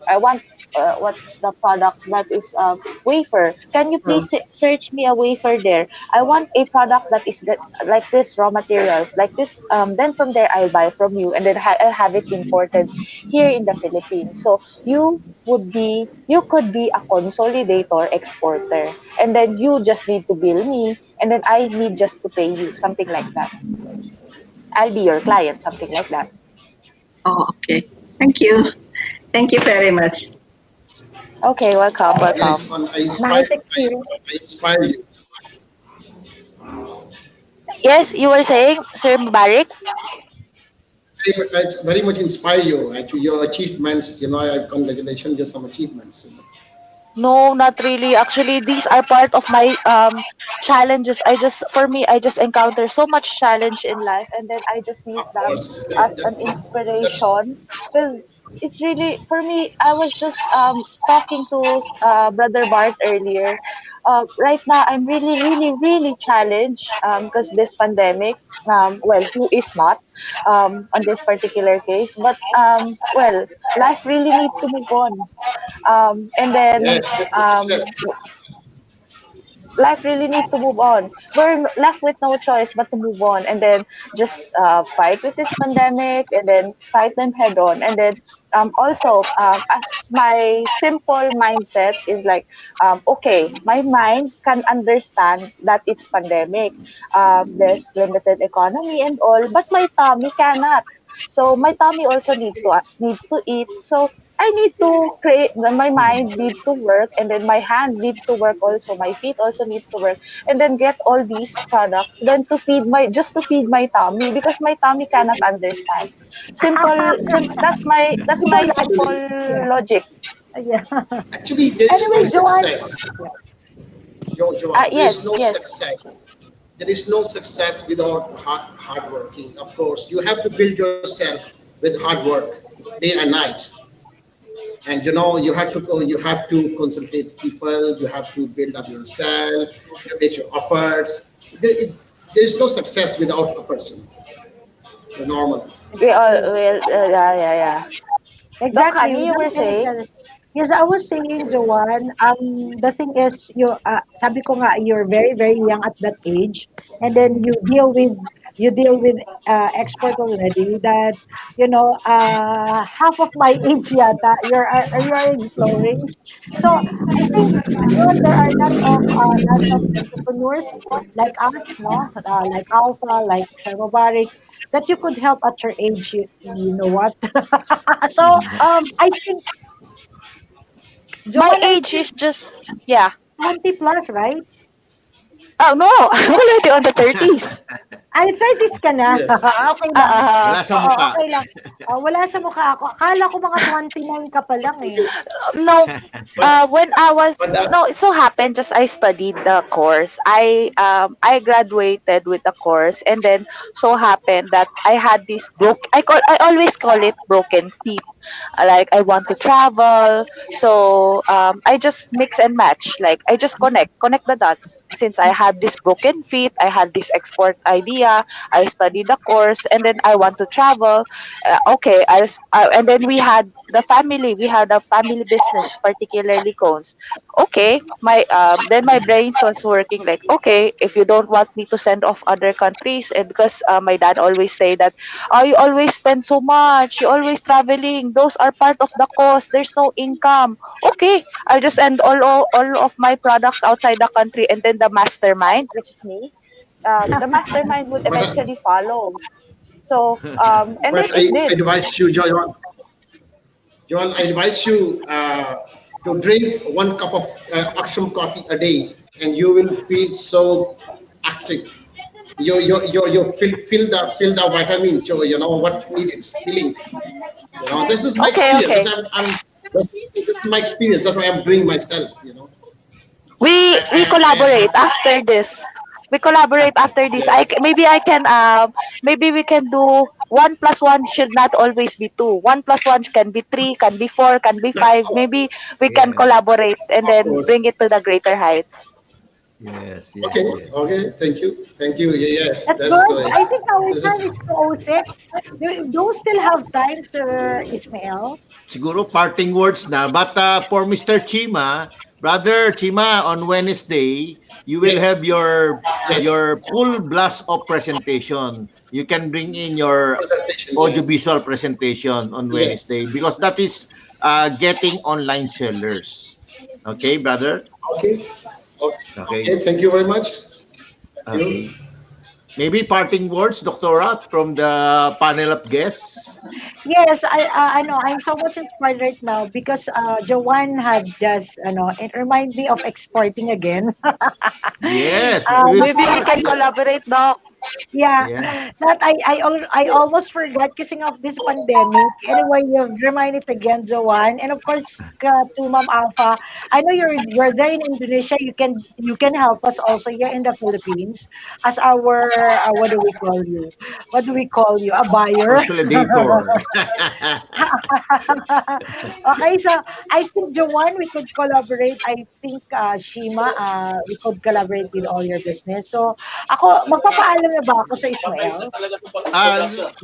I want what's the product that is wafer. Can you Oh, please search me a wafer there? I want a product that is like this raw materials, like this. Then from there I'll buy from you, and then I'll have it imported here in the Philippines. So you could be a consolidator exporter, and then you just need to bill me, and then I need just to pay you, something like that. I'll be your client, something like that. oh, okay. Thank you. Thank you very much. Okay, welcome, Very welcome. fun. Nice experience. I inspire you. Yes, you were saying, Sir Mubarak? It's very much inspire you. Actually, your achievements. I congratulations your some achievements. No, not really. Actually, these are part of my challenges. For me, I just encounter so much challenge in life, and then I just use Of them course, as an that's inspiration. Because it's really for me. I was just talking to Brother Bart earlier. Right now, I'm really, really, really challenged because this pandemic. Well, who is not on this particular case? But well, life really needs to move on. And then Yes, that's the um, success. life really needs to move on. We're left with no choice but to move on, and then just fight with this pandemic, and then fight them head on. And then also, as my simple mindset is like, okay, my mind can understand that it's pandemic, there's limited economy and all, but my tummy cannot. So my tummy also needs to eat. So I need to create, my mind needs to work, and then my hand needs to work also, my feet also needs to work, and then get all these products, then to feed my, just to feed my tummy, because my tummy cannot understand. That's Simple my logic. simple Actually, Yeah. logic. Yeah. Actually, there is no Anyway, Joanne. success. Yeah. Joanne, there is Yes, no yes. success. There is no success without hard working. Of course, you have to build yourself with hard work, day and night. And you have to consultate people. You have to build up yourself. You make your efforts. There is no success without a person. Normally. We all Exactly. will, yeah, yeah, yeah. Doc Exactly. Honey, you Without were any saying? challenge. Yes, I was saying, Joanne, the thing is, sabi ko nga, you're very, very young at that age, and then you deal with export already. That half of my age yata, you're exploring. So I think, Joanne, there are lots of entrepreneurs like us, no, like Alpha, like Sir Mubarak, that you could help at your age. You know what? So Um, I think, my Joanne, I age think is just, yeah. 20 plus, right? Oh no, I'm already on the 30s. Ay, 30s ka na. Yes. Okay lang. Uh, wala sa Oo, mukha. okay lang. Wala sa mukha ako. Akala ko mga 29 ka pa lang eh. no, But when I was, but that no, it so happened just I studied the course. I graduated with the course, and then so happened that I had this I always call it broken feet. Like I want to travel, so I just mix and match. Like I just connect the dots. Since I had this broken feet, I had this export idea. I studied the course, and then I want to travel. Okay, and then we had a family business, particularly cones. Okay, my then my brains was working like, okay, if you don't want me to send off other countries, and because my dad always say that, oh, you always spend so much, you always traveling, those are part of the cost, there's no income. Okay, I'll just send all of my products outside the country, and then the mastermind, which is me, the mastermind would but eventually follow. So and then but it I did. advise you, John, I advise you to drink 1 cup of Aksham coffee a day, and you will feel so active. You feel the vitamin. So you know what needed feelings. This is my Okay, experience. okay. This is my experience. That's why I'm doing myself. We I collaborate after this. We collaborate after this. yes. Maybe I can maybe we can do one plus one should not always be two. One plus one can be three, can be four, can be five. Maybe we can Yes. collaborate and Of then course. bring it to the greater heights. Yes, Okay. yes, yes. Okay. Thank you. Yes. That's That's good. I think our this time is is 2:06. Do you still have time, Sir Ismael? Siguro parting words na. But for Mr. Chima, Brother Chima, on Wednesday, you will yes. have your Yes. full blast of presentation. You can bring in your Presentation. Yes. audiovisual presentation on Yes. Wednesday because that is getting online sellers. Okay, brother? Okay. Okay. Okay. Okay. Thank you very much. Thank you. Okay. Maybe parting words, Doctora, from the panel of guests. Yes, I know. I'm so much inspired right now because Joanne had just, it remind me of exporting again. Yes, we will. Maybe we can collaborate, Doc. Yeah, Yeah. that I almost forgot kasi of this pandemic. Anyway, you've reminded again, Joanne, and of course to Ma'am Alpha. I know you're there in Indonesia. You can help us also here in the Philippines as our what do we call you? What do we call you? A buyer. Consolidator. Okay, so I think Joanne, we could collaborate. I think Shima, we could collaborate with all your business. So ako magpapaalam niyo ba ako sa Ismael?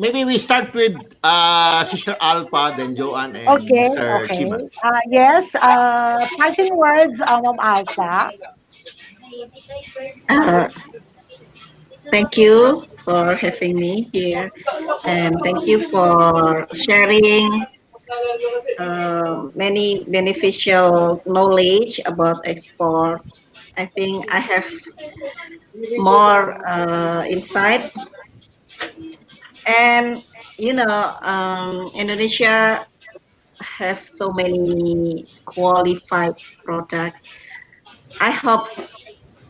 Maybe we start with Sister Alpha, then Joanne and Okay, Mr. okay. Chiman. Yes, parting words, Ma'am Alpha. Uh, Thank you for having me here, and thank you for sharing many beneficial knowledge about export. I think I have more insight, and Indonesia have so many qualified products. I hope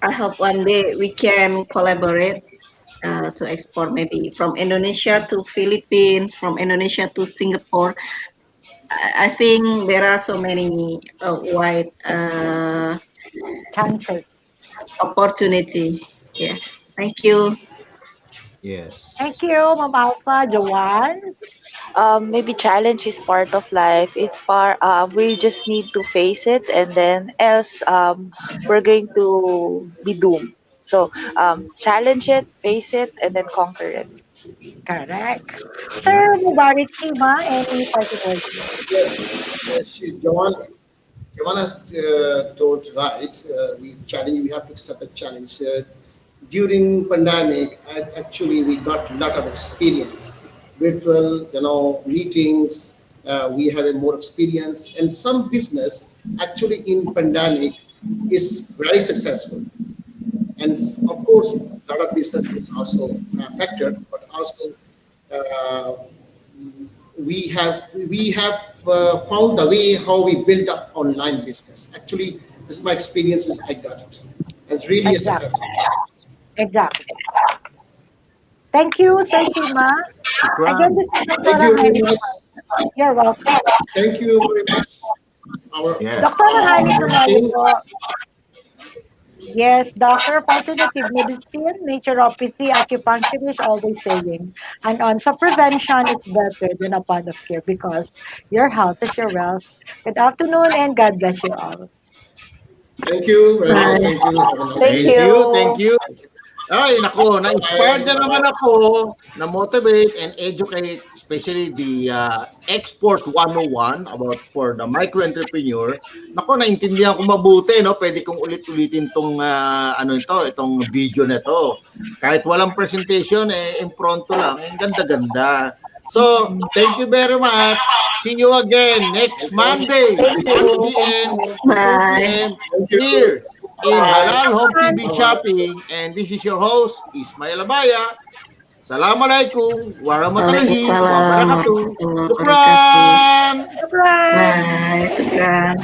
I hope one day we can collaborate to export maybe from Indonesia to Philippines, from Indonesia to Singapore. I think there are so many wide Country. opportunity. Yeah. Thank you. Yes. Thank you, Ma'am Alpha. Joanne? Maybe challenge is part of life. It's far. We just need to face it, and then else we're going to be doomed. So challenge it, face it, and then conquer it. Correct. Yeah. Sir Mubarak Chima, any parting words? Yes, John. Kevan has told right. We have to accept a challenge. During pandemic, actually we got a lot of experience. Virtual, meetings. We had a more experience, and some business actually in pandemic is very successful. And of course, a lot of business is also affected, but also uh, we have found the way how we build up online business. Actually, this is my experiences. I got it. It's really a Exactly. successful. Exactly. Thank you, Sir Chima. Again, Shukran. this is Dr. Thank you very Hani. much. You're welcome. Thank you very much. Our Yes. Dr. Hani Tumayo team. po. Yes, doctor of alternative medicine, naturopathy, acupuncture is always saying, and on prevention is better than upon of care because your health is your wealth. Good afternoon and God bless you all. Thank you very much. Bye. Thank you. Have a nice Thank day. Thank you. Thank you. you. Ay, nako, na-inspired Bye. na Bye. naman Bye. ako na motivate and educate, especially the Export 101 about for the micro entrepreneur. Nako, naintindihan ko mabuti, no? Pwede kong ulit-ulitin tong itong video na to. Kahit walang presentation, impronto lang. Ang ganda-ganda. So, thank you very much. See you again next Monday, Thank 1 you. Thank p.m. you. to 2 Bye. p.m. Thank you. here in Bye. Halal Home TV Bye. Bye. Shopping. And this is your host, Ismail Abaya. Assalamualaikum warahmatullahi Waalaikumsalam wabarakatuh. warahmatullahi wabarakatuh. Syukran. Surprise! Bye. Syukran.